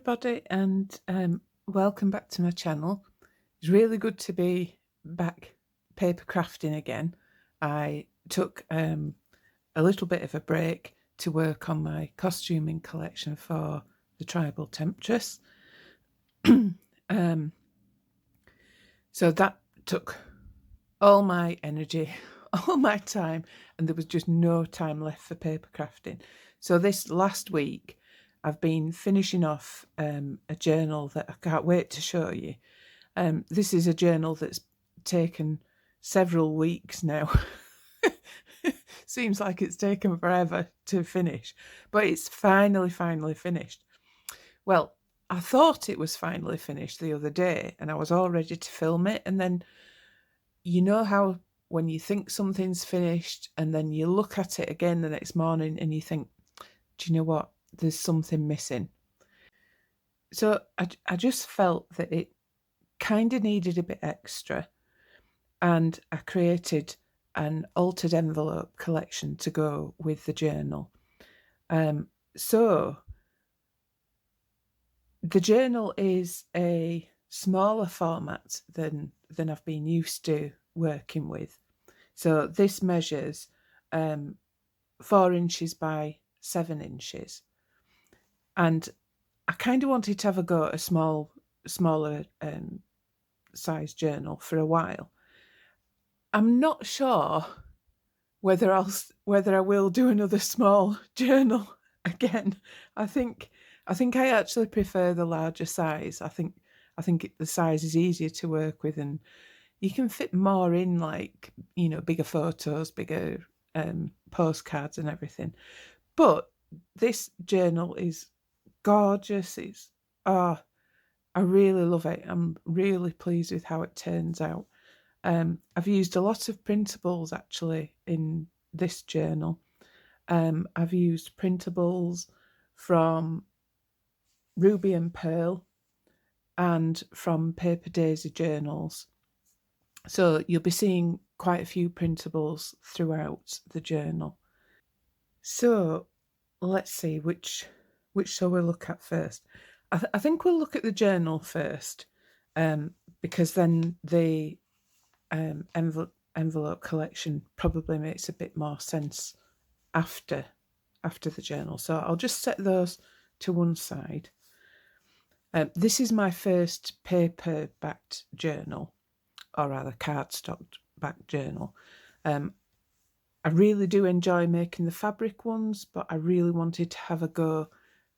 everybody, and welcome back to my channel. It's really good to be back paper crafting again. I took a little bit of a break to work on my costuming collection for the Tribal Temptress. So that took all my energy, all my time, and there was just no time left for paper crafting. So this last week, I've been finishing off a journal that I can't wait to show you. This is a journal that's taken several weeks now. Seems like it's taken forever to finish, but it's finally finished. Well, I thought it was finally finished the other day, and I was all ready to film it, and then you know how when you think something's finished and then you look at it again the next morning and you think, do you know what? There's something missing. So I just felt that it kind of needed a bit extra. And I created an altered envelope collection to go with the journal. So the journal is a smaller format than I've been used to working with. So this measures 4 inches by 7 inches. And I kind of wanted to have a go at a smaller size journal for a while. I'm not sure whether I will do another small journal again. I think I actually prefer the larger size. I think the size is easier to work with, and you can fit more in, like, you know, bigger photos, bigger postcards and everything. But this journal is gorgeous. I really love it. I'm really pleased with how it turns out. I've used a lot of printables actually in this journal. I've used printables from Ruby and Pearl and from Paper Daisy journals. So you'll be seeing quite a few printables throughout the journal. So let's see which shall we look at first. I think we'll look at the journal first, because then the envelope collection probably makes a bit more sense after the journal. So I'll just set those to one side. This is my first paper-backed journal, or rather cardstock-backed journal. I really do enjoy making the fabric ones, but I really wanted to have a go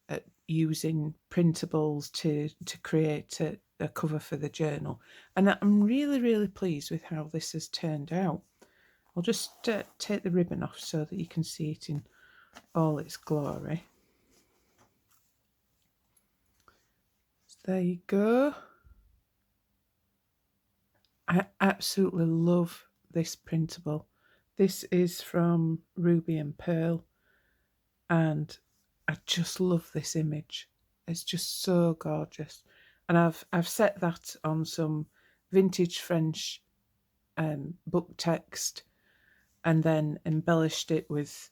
at using printables to create a cover for the journal. And I'm really pleased with how this has turned out. I'll just take the ribbon off so that you can see it in all its glory. So there you go. I absolutely love this printable. This is from Ruby and Pearl, and I just love this image. It's just so gorgeous. And I've set that on some vintage French book text, and then embellished it with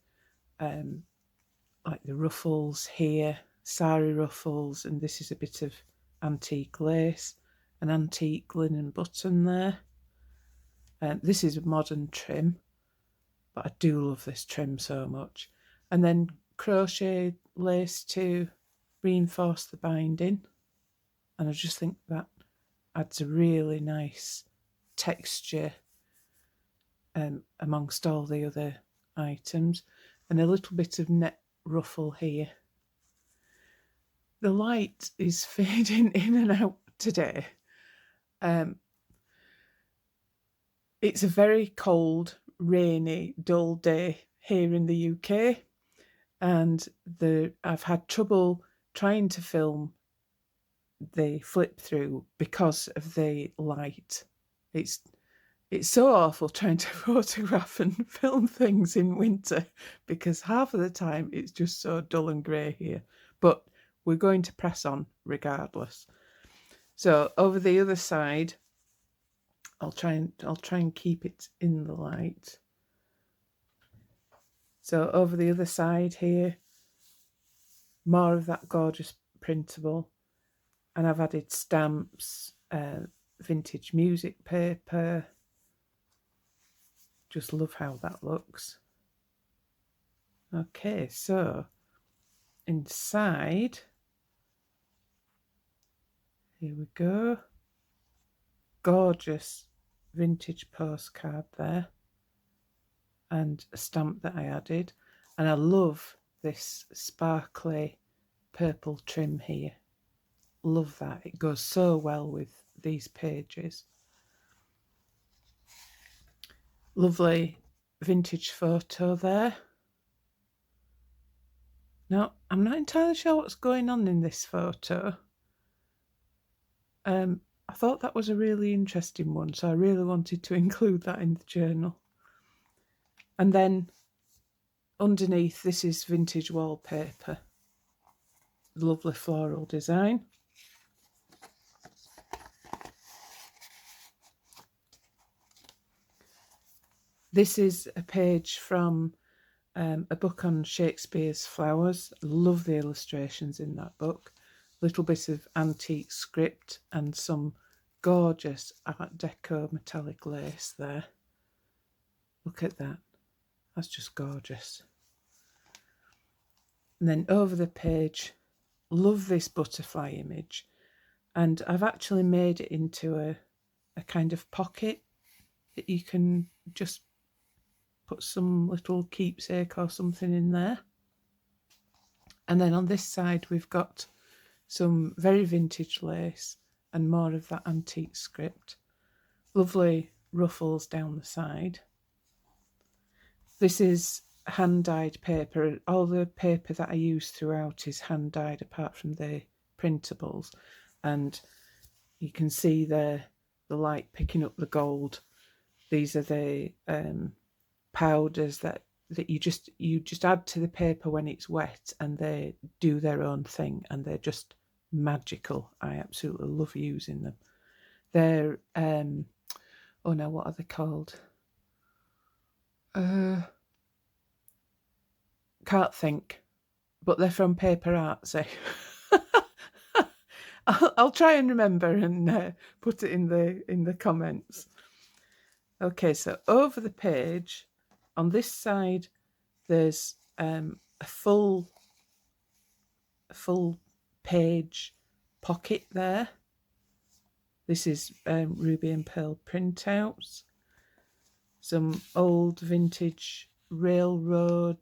like the ruffles here, sari ruffles, and this is a bit of antique lace, an antique linen button there. This is a modern trim, but I do love this trim so much. And then crochet lace to reinforce the binding, and I just think that adds a really nice texture amongst all the other items, and a little bit of net ruffle here. The light is fading in and out today. It's a very cold, rainy, dull day here in the UK, and I've had trouble trying to film the flip through because of the light. It's so awful trying to photograph and film things in winter, because half of the time it's just so dull and grey here. But we're going to press on regardless. So over the other side, I'll try and keep it in the light. So over the other side here, more of that gorgeous printable. And I've added stamps, vintage music paper. Just love how that looks. Okay, so inside, here we go. Gorgeous vintage postcard there, and a stamp that I added. And I love this sparkly purple trim here. Love that. It goes so well with these pages. Lovely vintage photo there. Now, I'm not entirely sure what's going on in this photo. I thought that was a really interesting one, so I really wanted to include that in the journal. And then underneath, this is vintage wallpaper. Lovely floral design. This is a page from a book on Shakespeare's Flowers. Love the illustrations in that book. Little bit of antique script and some gorgeous Art Deco metallic lace there. Look at that. That's just gorgeous. And then over the page, love this butterfly image. And I've actually made it into a kind of pocket that you can just put some little keepsake or something in there. And then on this side, we've got some very vintage lace and more of that antique script. Lovely ruffles down the side. This is hand-dyed paper. All the paper that I use throughout is hand-dyed apart from the printables. And you can see the light picking up the gold. These are the powders that you just add to the paper when it's wet, and they do their own thing, and they're just magical. I absolutely love using them. They're oh no, what are they called? Can't think, but they're from Paper Artsy. I'll try and remember and put it in the comments. Okay, so over the page, on this side, there's a full page pocket there. This is ruby and pearl printouts. Some old vintage railroad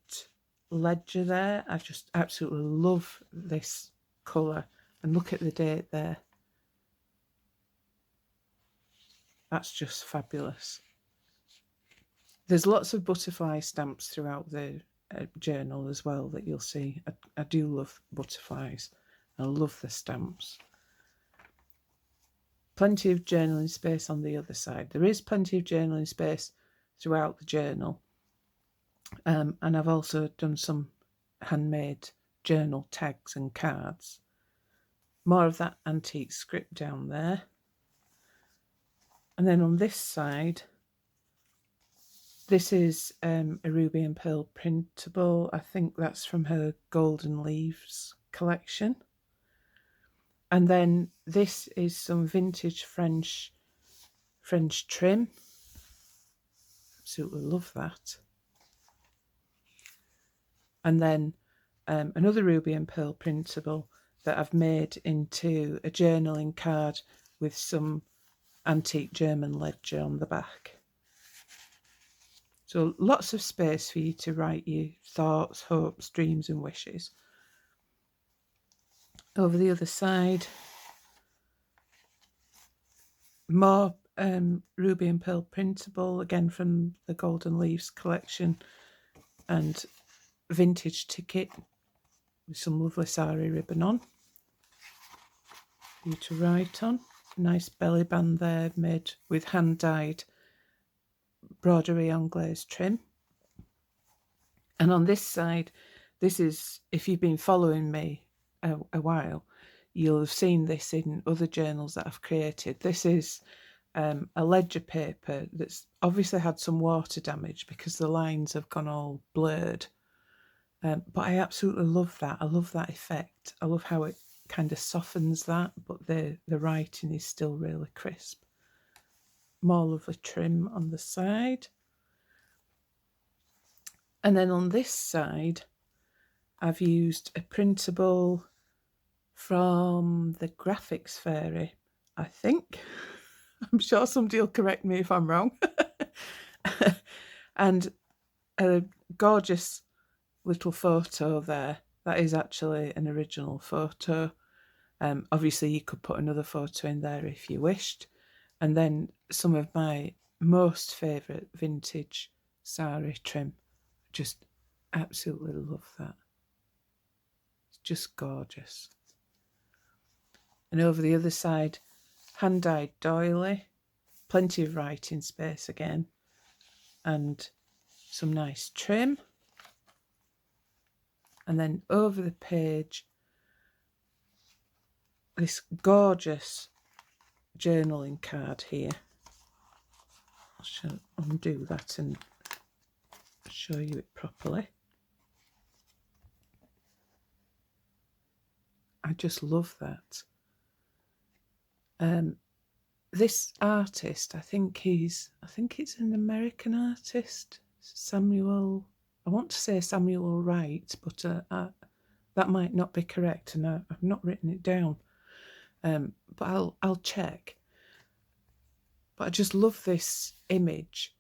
ledger there. I just absolutely love this colour. And look at the date there. That's just fabulous. There's lots of butterfly stamps throughout the journal as well that you'll see. I do love butterflies. I love the stamps. Plenty of journaling space on the other side. There is plenty of journaling space throughout the journal. And I've also done some handmade journal tags and cards. More of that antique script down there. And then on this side, this is a ruby and pearl printable. I think that's from her Golden Leaves collection. And then this is some vintage French trim. Absolutely love that. And then another ruby and pearl printable that I've made into a journaling card with some antique German ledger on the back. So lots of space for you to write your thoughts, hopes, dreams and wishes. Over the other side, more ruby and pearl printable, again from the Golden Leaves collection, and vintage ticket with some lovely sari ribbon on for you to write on. Nice belly band there made with hand-dyed broderie anglaise trim. And on this side, this is, if you've been following me a while, you'll have seen this in other journals that I've created. This is a ledger paper that's obviously had some water damage because the lines have gone all blurred. But I absolutely love that. I love that effect. I love how it kind of softens that, but the writing is still really crisp. More lovely trim on the side. And then on this side, I've used a printable from the Graphics Fairy, I think. I'm sure somebody will correct me if I'm wrong. And a gorgeous little photo there. That is actually an original photo. Obviously, you could put another photo in there if you wished. And then some of my most favourite vintage sari trim. Just absolutely love that. It's just gorgeous. And over the other side, hand-dyed doily. Plenty of writing space again. And some nice trim. And then over the page, this gorgeous journaling card here. I shall undo that and show you it properly. I just love that. This artist, I think it's an American artist, Samuel. I want to say Samuel Wright, but that might not be correct, and I've not written it down. But I'll check. But I just love this image,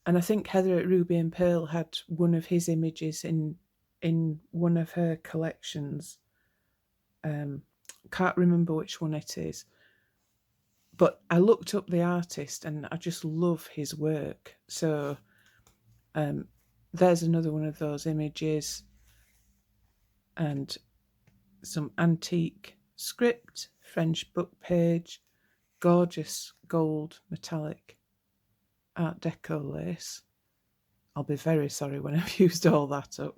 and I think Heather at Ruby and Pearl had one of his images in one of her collections. Can't remember which one it is, but I looked up the artist and I just love his work. So there's another one of those images, and some antique script, French book page, gorgeous gold metallic Art Deco lace. I'll be very sorry when I've used all that up.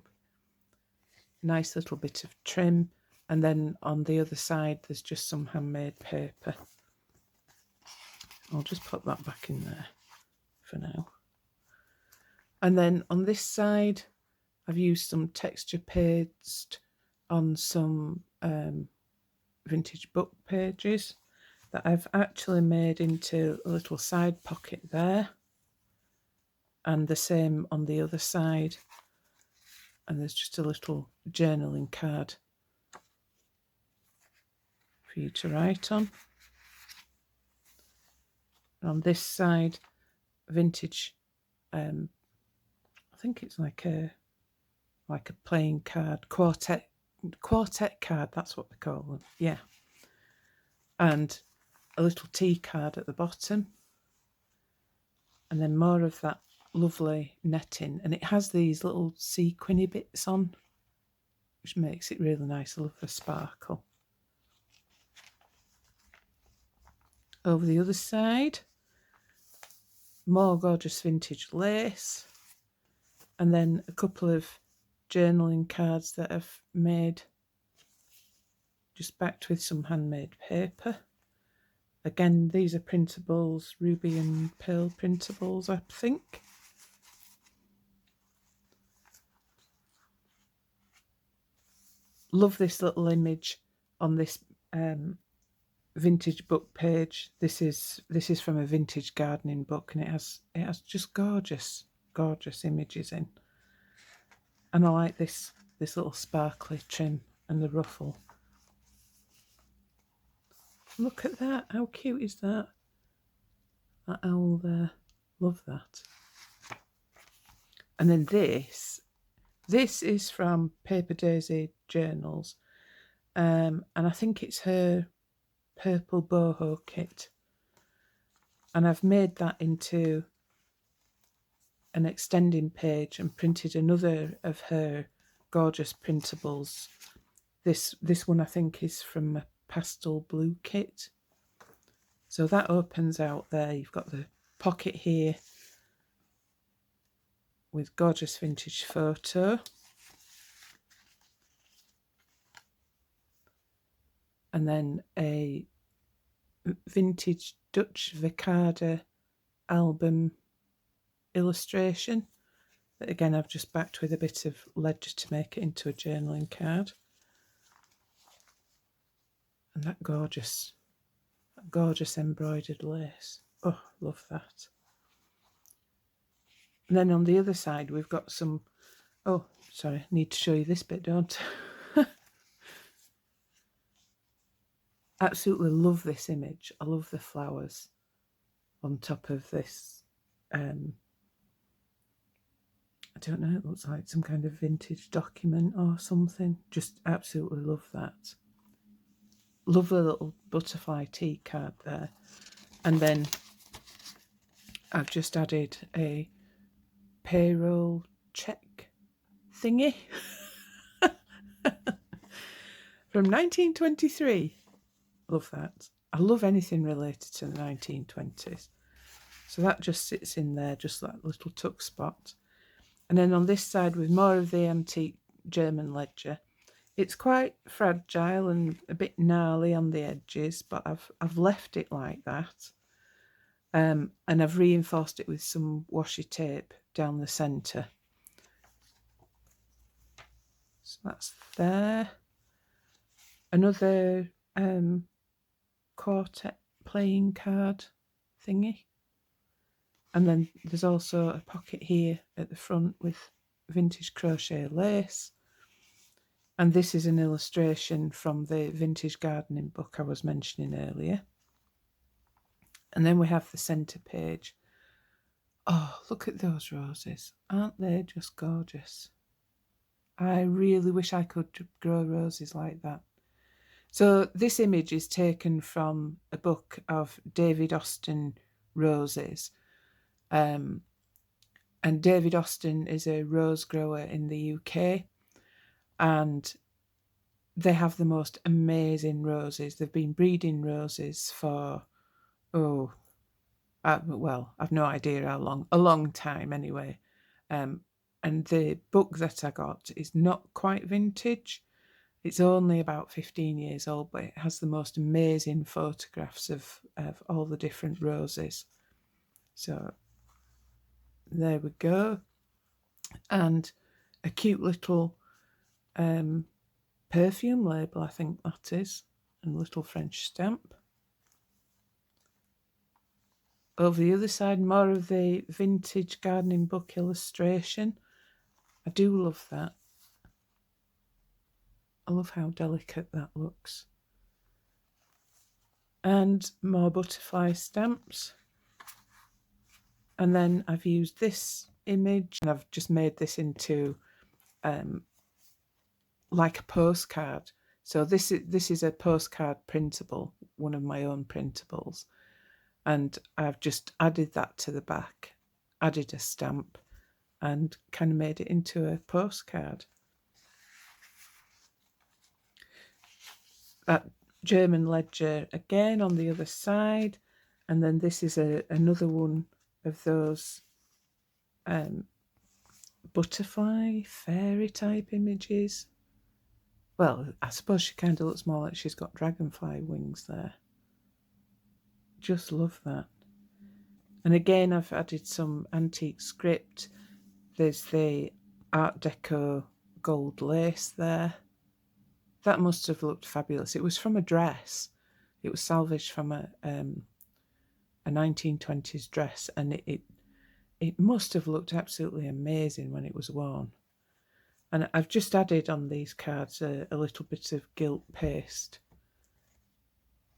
Nice little bit of trim, and then on the other side there's just some handmade paper. I'll just put that back in there for now. And then on this side I've used some texture paste on some vintage book pages that I've actually made into a little side pocket there, and the same on the other side. And there's just a little journaling card for you to write on. And on this side, vintage, I think it's like a playing card, quartet card, that's what they call them, yeah. And a little tea card at the bottom. And then more of that lovely netting. And it has these little sequiny bits on, which makes it really nice. I love the sparkle. Over the other side, more gorgeous vintage lace. And then a couple of journaling cards that I've made, just backed with some handmade paper. Again, these are printables, Ruby and Pearl printables, I think. Love this little image on this vintage book page. This is from a vintage gardening book, and it has just gorgeous images in. And I like this little sparkly trim and the ruffle. Look at that, how cute is that? That owl there, love that. And then this is from Paper Daisy Journals, and I think it's her purple boho kit. And I've made that into an extending page and printed another of her gorgeous printables. This one I think is from a pastel blue kit. So that opens out there. You've got the pocket here with gorgeous vintage photo. And then a vintage Dutch Vicada album illustration that again I've just backed with a bit of ledger to make it into a journaling card. And that gorgeous embroidered lace. Oh, love that. And then on the other side, we've got some, oh, sorry, I need to show you this bit, don't I? Absolutely love this image. I love the flowers on top of this. I don't know, it looks like some kind of vintage document or something. Just absolutely love that. Lovely little butterfly tea card there. And then I've just added a payroll check thingy from 1923. Love that. I love anything related to the 1920s. So that just sits in there, just that little tuck spot. And then on this side, with more of the antique German ledger, it's quite fragile and a bit gnarly on the edges, but I've left it like that. And I've reinforced it with some washi tape down the centre. So that's there. Another quartet playing card thingy. And then there's also a pocket here at the front with vintage crochet lace. And this is an illustration from the vintage gardening book I was mentioning earlier. And then we have the centre page. Oh, look at those roses. Aren't they just gorgeous? I really wish I could grow roses like that. So this image is taken from a book of David Austin roses. And David Austin is a rose grower in the UK. And they have the most amazing roses. They've been breeding roses for, I've no idea how long, a long time anyway. And the book that I got is not quite vintage. It's only about 15 years old, but it has the most amazing photographs of all the different roses. So there we go. And a cute little perfume label, I think that is, and a little French stamp. Over the other side, more of the vintage gardening book illustration. I do love that. I love how delicate that looks. And more butterfly stamps. And then I've used this image and I've just made this into like a postcard. So this is a postcard printable, one of my own printables. And I've just added that to the back, added a stamp, and kind of made it into a postcard. That German ledger again on the other side, and then this is another one of those butterfly fairy type images. Well, I suppose she kind of looks more like she's got dragonfly wings there. Just love that. And again, I've added some antique script. There's the Art Deco gold lace there. That must have looked fabulous. It was from a dress. It was salvaged from a 1920s dress, and it must have looked absolutely amazing when it was worn. And I've just added on these cards a little bit of gilt paste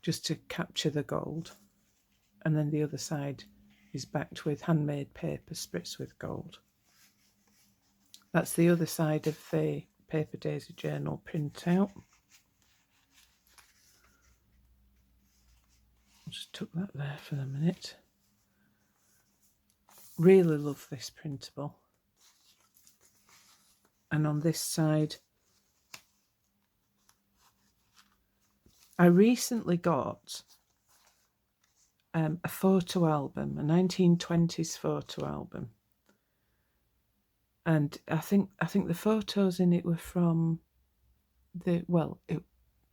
just to capture the gold. And then the other side is backed with handmade paper spritzed with gold. That's the other side of the Paper Daisy Journal printout. I'll just tuck that there for a minute. Really love this printable. And on this side, I recently got a photo album, a 1920s photo album. And I think the photos in it were from the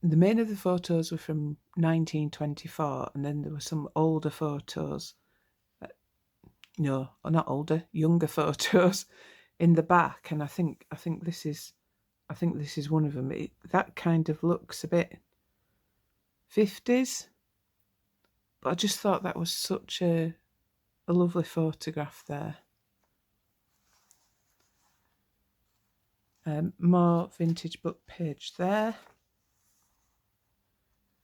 main of the photos were from 1924, and then there were some older photos. No, not older, younger photos in the back, and I think this is one of them. That kind of looks a bit 50s. But I just thought that was such a lovely photograph there. More vintage book page there.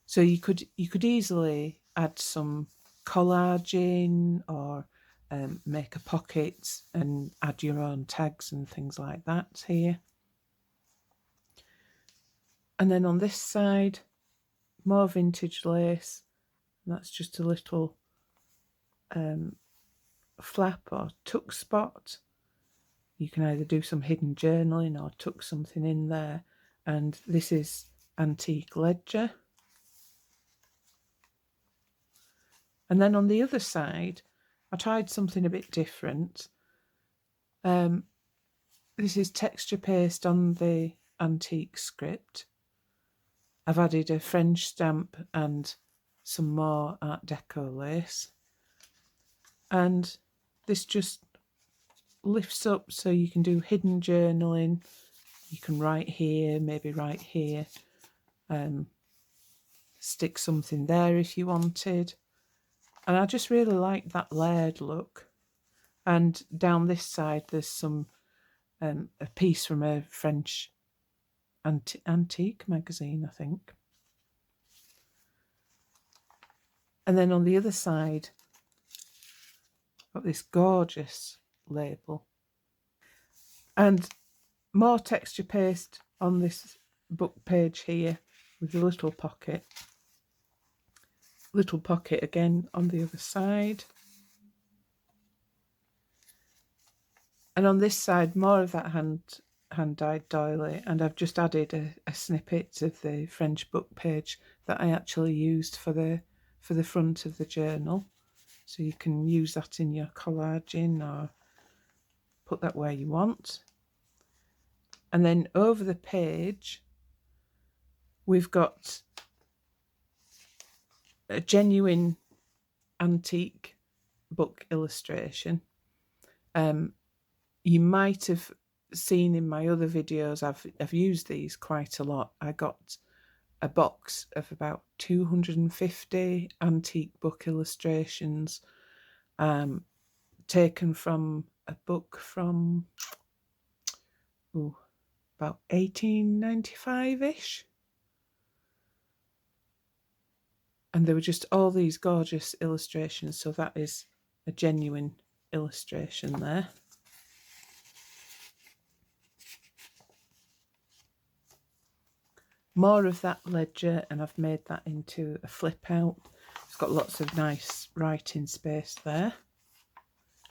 So you could easily add some collage in, or make a pocket and add your own tags and things like that here. And then on this side, more vintage lace. And that's just a little flap or tuck spot. You can either do some hidden journaling or tuck something in there. And this is antique ledger. And then on the other side, I tried something a bit different. This is texture paste on the antique script. I've added a French stamp and some more Art Deco lace. And this just lifts up so you can do hidden journaling. You can write here, maybe write here. Stick something there if you wanted. And I just really like that layered look. And down this side, there's some a piece from a French antique magazine, I think. And then on the other side, got this gorgeous label. And more texture paste on this book page here with a little pocket. Little pocket again on the other side. And on this side, more of that hand-dyed doily, and I've just added a snippet of the French book page that I actually used for the front of the journal. So you can use that in your collaging or put that where you want. And then over the page, we've got a genuine antique book illustration. You might have seen in my other videos, I've used these quite a lot. I got a box of about 250 antique book illustrations, taken from a book from about 1895-ish. And there were just all these gorgeous illustrations, so that is a genuine illustration there. More of that ledger, and I've made that into a flip out. It's got lots of nice writing space there.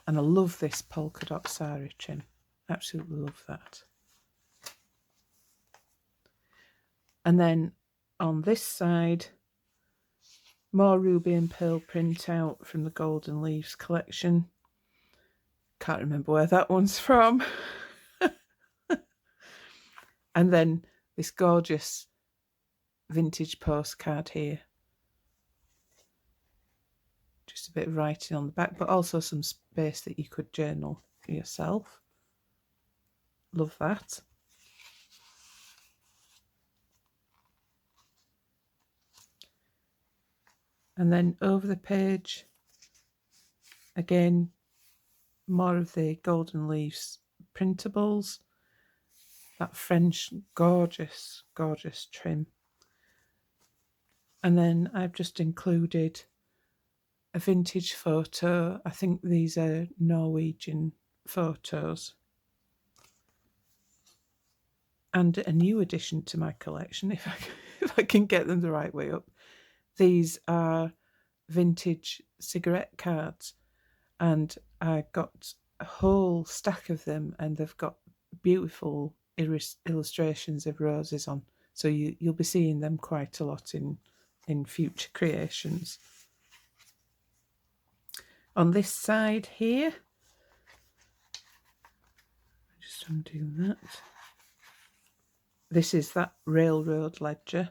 And I love this polka dot sari trim. Absolutely love that. And then on this side, more ruby and pearl printout from the Golden Leaves collection. Can't remember where that one's from. And then this gorgeous vintage postcard here. Just a bit of writing on the back, but also some space that you could journal for yourself. Love that. And then over the page, again, more of the Golden Leaves printables. That French gorgeous, gorgeous trim. And then I've just included a vintage photo. I think these are Norwegian photos. And a new addition to my collection, if I can get them the right way up. These are vintage cigarette cards, and I got a whole stack of them, and they've got beautiful illustrations of roses on. So you'll be seeing them quite a lot in future creations. On this side here, just undo that. This is that railroad ledger.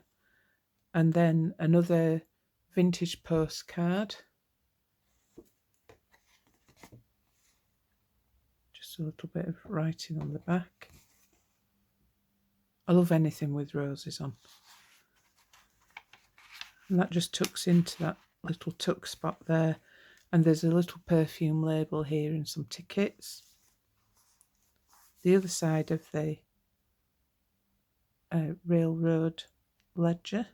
And then another vintage postcard. Just a little bit of writing on the back. I love anything with roses on. And that just tucks into that little tuck spot there. And there's a little perfume label here and some tickets. The other side of the railroad ledger.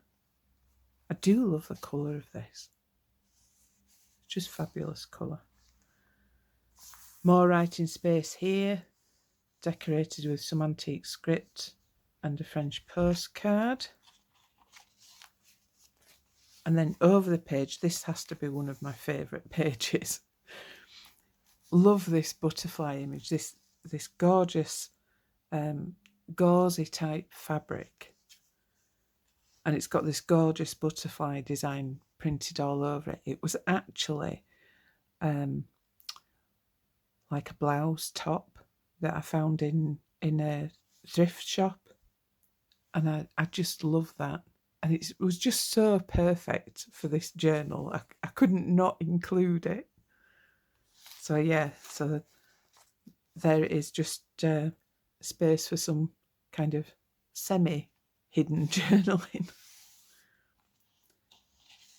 I do love the colour of this. It's just fabulous colour. More writing space here, decorated with some antique script and a French postcard. And then over the page, this has to be one of my favourite pages. Love this butterfly image, this gorgeous gauzy type fabric. And it's got this gorgeous butterfly design printed all over it. It was actually like a blouse top that I found in a thrift shop. And I just love that. And it was just so perfect for this journal. I couldn't not include it. So yeah, so there is just space for some kind of semi-hidden journaling.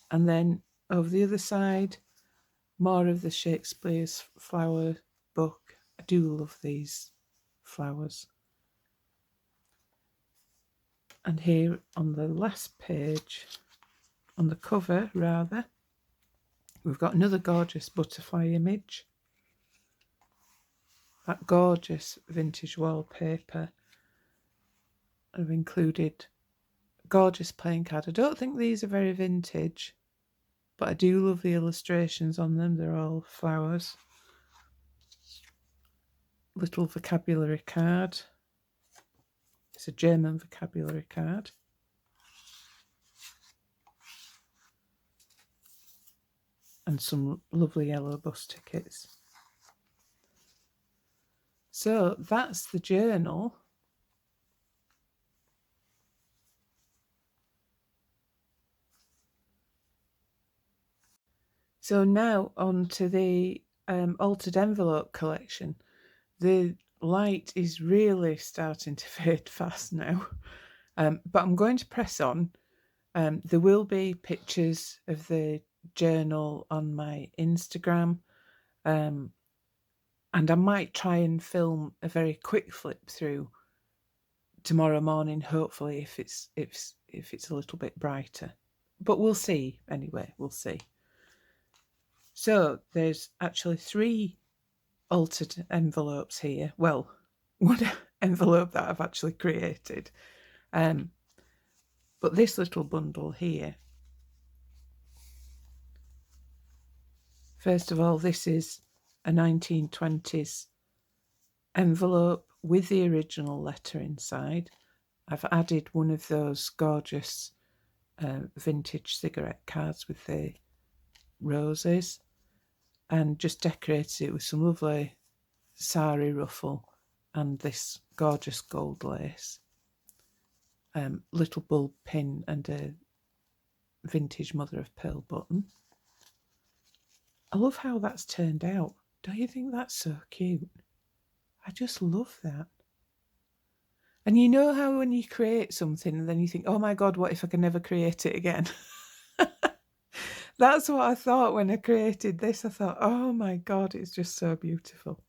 And then over the other side, more of the Shakespeare's flower book. I do love these flowers. And here on the last page, on the cover rather, we've got another gorgeous butterfly image. That gorgeous vintage wallpaper. I've included a gorgeous playing card. I don't think these are very vintage, but I do love the illustrations on them. They're all flowers. Little vocabulary card. It's a German vocabulary card. And some lovely yellow bus tickets. So that's the journal. So now on to the altered envelope collection. The light is really starting to fade fast now, but I'm going to press on. There will be pictures of the journal on my Instagram, and I might try and film a very quick flip through tomorrow morning, hopefully, if it's a little bit brighter. But we'll see anyway, we'll see. So there's actually 3 altered envelopes here. Well, one envelope that I've actually created. But this little bundle here, first of all, this is a 1920s envelope with the original letter inside. I've added one of those gorgeous vintage cigarette cards with the roses and just decorated it with some lovely sari ruffle and this gorgeous gold lace. Little bulb pin and a vintage mother of pearl button. I love how that's turned out. Don't you think that's so cute? I just love that. And you know how when you create something and then you think, oh my God, what if I can never create it again? That's what I thought when I created this. I thought, oh my God, it's just so beautiful.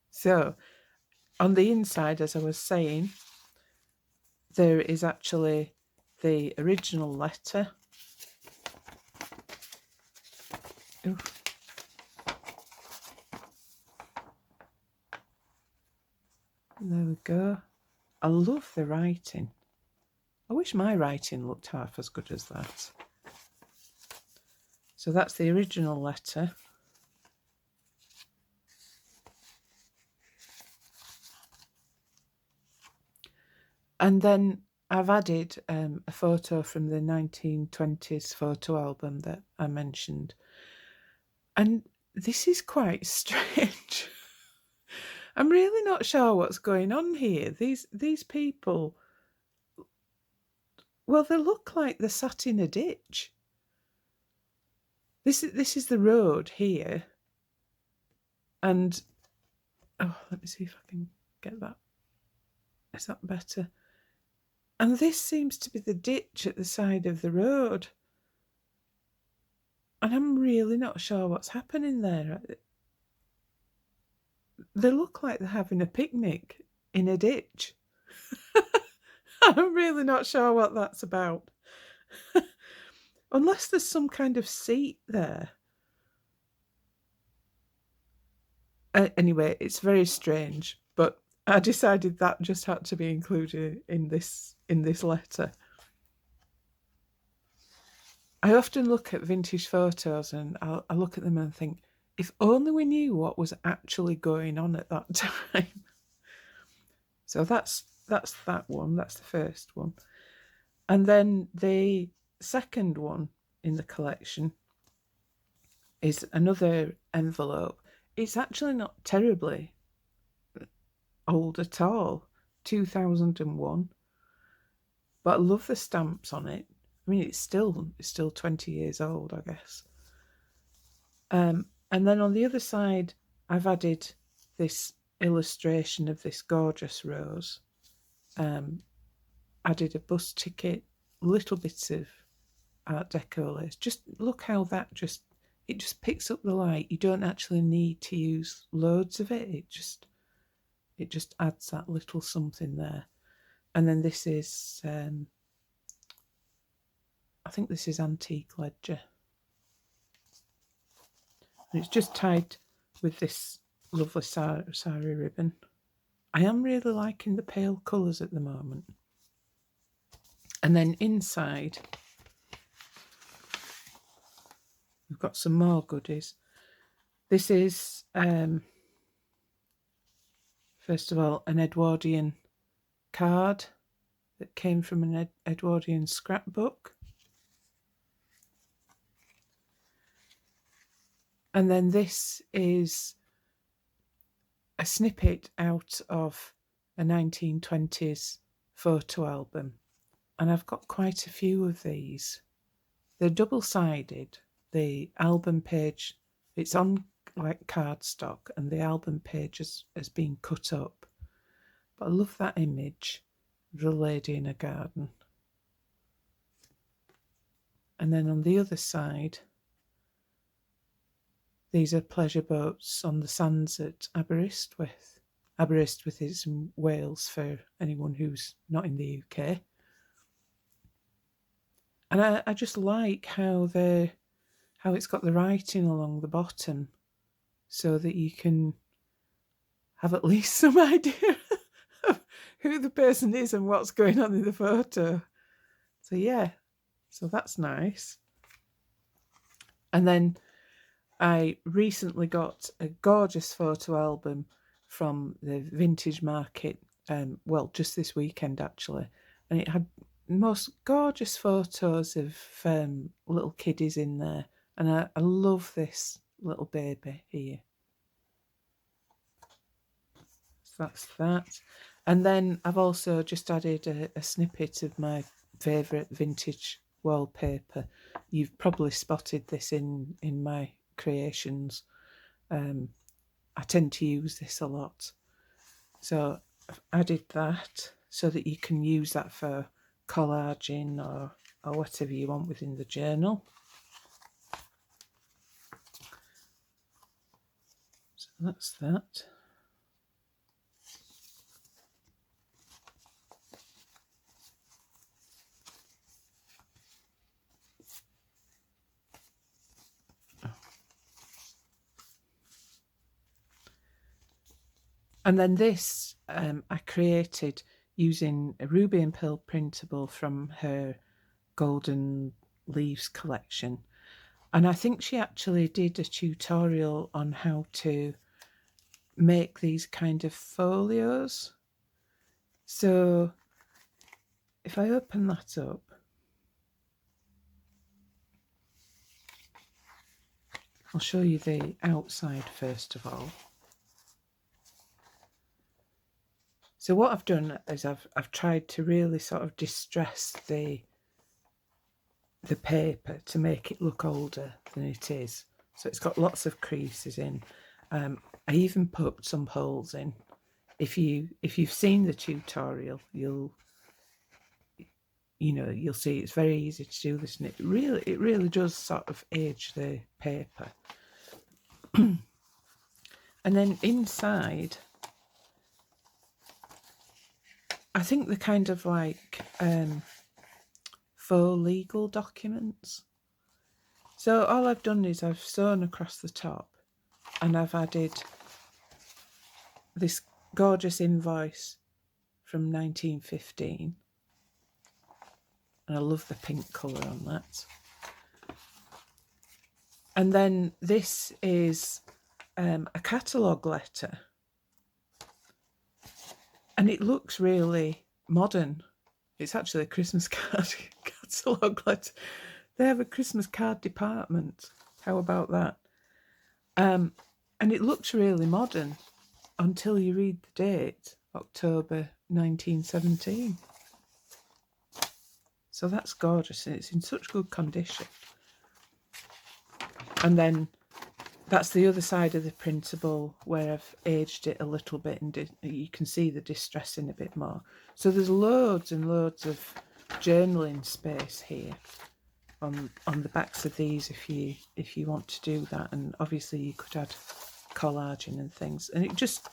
So on the inside, as I was saying, there is actually the original letter. Oof. There we go. I love the writing. I wish my writing looked half as good as that. So that's the original letter. And then I've added a photo from the 1920s photo album that I mentioned. And this is quite strange. I'm really not sure what's going on here. These people, well, they look like they're sat in a ditch. This is the road here. And, oh, let me see if I can get that. Is that better? And this seems to be the ditch at the side of the road. And I'm really not sure what's happening there. They look like they're having a picnic in a ditch. I'm really not sure what that's about. Unless there's some kind of seat there. Anyway, it's very strange, but I decided that just had to be included in this letter. I often look at vintage photos and I look at them and think, if only we knew what was actually going on at that time. So that's that one. That's the first one. And then the second one in the collection is another envelope. It's actually not terribly old at all, 2001. But I love the stamps on it. I mean, it's still 20 years old, I guess. And then on the other side, I've added this illustration of this gorgeous rose. Added a bus ticket, little bits of Art Deco lace. Just look how that it just picks up the light. You don't actually need to use loads of it. It just adds that little something there. And then this is, I think this is Antique Ledger. And it's just tied with this lovely sari ribbon. I am really liking the pale colours at the moment. And then inside, we've got some more goodies. This is, first of all, an Edwardian card that came from an Edwardian scrapbook. And then this is a snippet out of a 1920s photo album. And I've got quite a few of these. They're double-sided. The album page, it's on like cardstock, and the album page has been cut up. But I love that image of the lady in a garden. And then on the other side, these are pleasure boats on the sands at Aberystwyth. Aberystwyth is in Wales for anyone who's not in the UK. And I just like how it's got the writing along the bottom, so that you can have at least some idea of who the person is and what's going on in the photo. So yeah, so that's nice. And then I recently got a gorgeous photo album from the vintage market, just this weekend actually, and it had the most gorgeous photos of little kiddies in there, and I love this little baby here. So that's that. And then I've also just added a snippet of my favourite vintage wallpaper. You've probably spotted this in my creations. I tend to use this a lot. So I've added that so that you can use that for collaging or whatever you want within the journal. So that's that. And then this I created using a Ruby and Pearl printable from her Golden Leaves collection. And I think she actually did a tutorial on how to make these kind of folios. So if I open that up, I'll show you the outside first of all. So what I've done is I've tried to really sort of distress the paper to make it look older than it is. So it's got lots of creases in. I even put some holes in. If you've seen the tutorial, you'll you'll see it's very easy to do this, and it really does sort of age the paper. And then inside, I think they're kind of like faux legal documents. So all I've done is I've sewn across the top, and I've added this gorgeous invoice from 1915. And I love the pink colour on that. And then this is a catalogue letter. And it looks really modern. It's actually a Christmas card catalogue letter. They have a Christmas card department. How about that? And it looks really modern until you read the date, October 1917. So that's gorgeous, and it's in such good condition. And then that's the other side of the printable where I've aged it a little bit, and you can see the distressing a bit more. So there's loads and loads of journaling space here on the backs of these if you want to do that. And obviously you could add collaging and things, and it just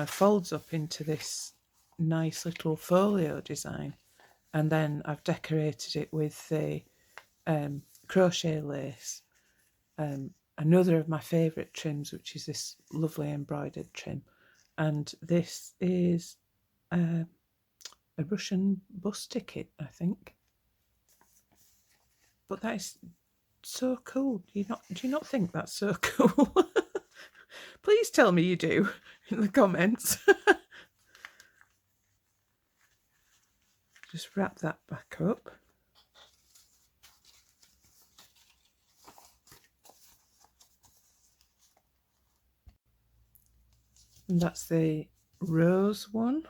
folds up into this nice little folio design. And then I've decorated it with the crochet lace, another of my favourite trims, which is this lovely embroidered trim. And this is a Russian bus ticket, I think. But that is so cool. Do you not think that's so cool? Please tell me you do in the comments. Just wrap that back up. And that's the rose one.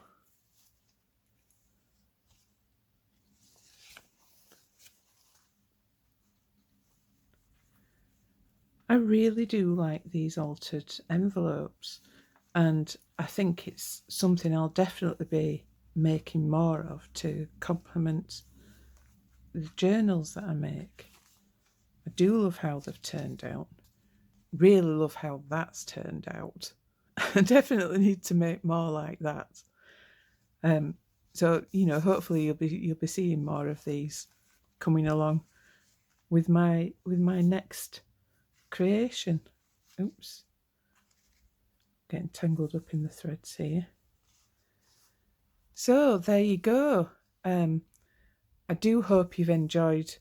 I really do like these altered envelopes, and I think it's something I'll definitely be making more of to complement the journals that I make. I do love how they've turned out. Really love how that's turned out. I definitely need to make more like that. So hopefully you'll be seeing more of these coming along with my next creation. Oops, getting tangled up in the threads here. So there you go. I do hope you've enjoyed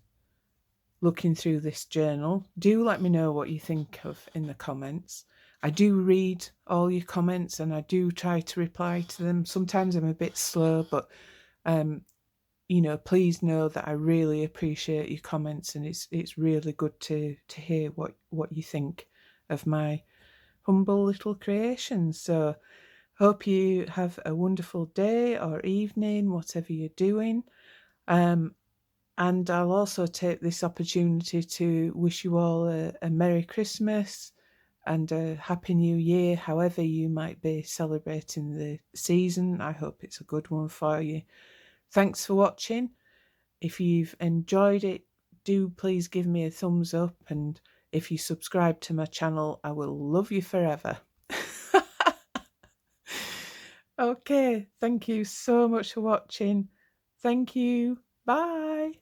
looking through this journal. Do let me know what you think of in the comments. I do read all your comments, and I do try to reply to them. Sometimes I'm a bit slow, but please know that I really appreciate your comments, and it's really good to hear what you think of my humble little creations. So hope you have a wonderful day or evening, whatever you're doing. And I'll also take this opportunity to wish you all a Merry Christmas and a Happy New Year, however you might be celebrating the season. I hope it's a good one for you. Thanks for watching. If you've enjoyed it, do please give me a thumbs up, and if you subscribe to my channel, I will love you forever. Okay, thank you so much for watching. Thank you. Bye.